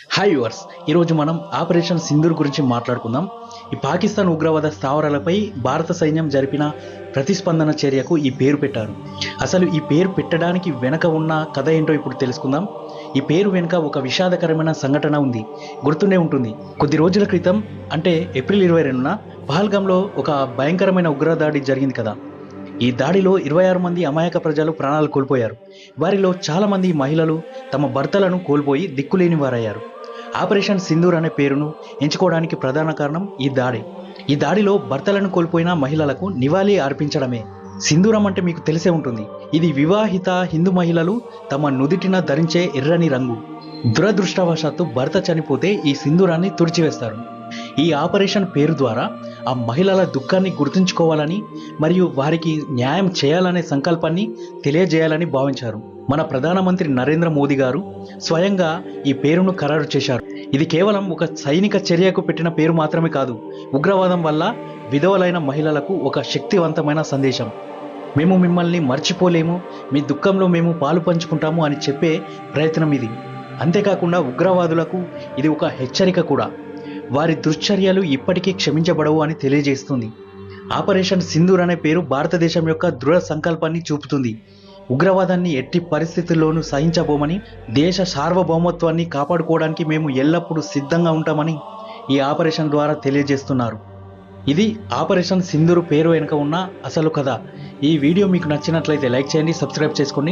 Hi yours, ఈరోజు మనం operation Sindoor గురించి మాట్లాడుకుందాం. ఈ పాకిస్తాన్ ఉగ్రవాద స్థావరాలపై భారత సైన్యం జరిపిన ప్రతిస్పందన చర్యకు ఈ పేరు పెట్టారు. అసలు ఈ పేరు పెట్టడానికి వెనక ఉన్న కథ ఏంటో ఇప్పుడు తెలుసుకుందాం. ఈ పేరు వెనుక ఒక విషాదకరమైన సంఘటన ఉంది, గుర్తుండే ఉంటుంది. కొద్ది రోజుల క్రితం, అంటే ఏప్రిల్ 22న పహల్గాంలో ఒక భయంకరమైన ఉగ్రదాడి జరిగింది కదా. ఈ దాడిలో 26 మంది అమాయక ప్రజలు ప్రాణాలు కోల్పోయారు. వారిలో చాలా మంది మహిళలు తమ భర్తలను కోల్పోయి దిక్కులేని వారయ్యారు. ఆపరేషన్ సింధూర్ అనే పేరును ఎంచుకోవడానికి ప్రధాన కారణం ఈ దాడిలో భర్తలను కోల్పోయిన మహిళలకు నివాళి అర్పించడమే. సింధూరం అంటే మీకు తెలిసే ఉంటుంది. ఇది వివాహిత హిందూ మహిళలు తమ నుదిటిన ధరించే ఎర్రని రంగు. దురదృష్టవశాత్తు భర్త చనిపోతే ఈ సింధూరాన్ని తుడిచివేస్తారు. ఈ ఆపరేషన్ పేరు ద్వారా ఆ మహిళల దుఃఖాన్ని గుర్తుంచుకోవాలని మరియు వారికి న్యాయం చేయాలనే సంకల్పాన్ని తెలియజేయాలని భావించారు. మన ప్రధానమంత్రి నరేంద్ర మోదీ గారు స్వయంగా ఈ పేరును ఖరారు చేశారు. ఇది కేవలం ఒక సైనిక చర్యకు పెట్టిన పేరు మాత్రమే కాదు, ఉగ్రవాదం వల్ల విధవలైన మహిళలకు ఒక శక్తివంతమైన సందేశం. మేము మిమ్మల్ని మర్చిపోలేము, మీ దుఃఖంలో మేము పాలు పంచుకుంటాము అని చెప్పే ప్రయత్నం ఇది. అంతేకాకుండా ఉగ్రవాదులకు ఇది ఒక హెచ్చరిక కూడా. వారి దుశ్చర్యలు ఇప్పటికీ క్షమించబడవు అని తెలియజేస్తుంది. ఆపరేషన్ సింధూర్ అనే పేరు భారతదేశం యొక్క దృఢ సంకల్పాన్ని చూపుతుంది. ఉగ్రవాదాన్ని ఎట్టి పరిస్థితుల్లోనూ సహించబోమని, దేశ సార్వభౌమత్వాన్ని కాపాడుకోవడానికి మేము ఎల్లప్పుడూ సిద్ధంగా ఉంటామని ఈ ఆపరేషన్ ద్వారా తెలియజేస్తున్నారు. ఇది ఆపరేషన్ సింధూర్ పేరు వెనుక ఉన్న అసలు కథ. ఈ వీడియో మీకు నచ్చినట్లయితే లైక్ చేయండి, సబ్స్క్రైబ్ చేసుకోండి.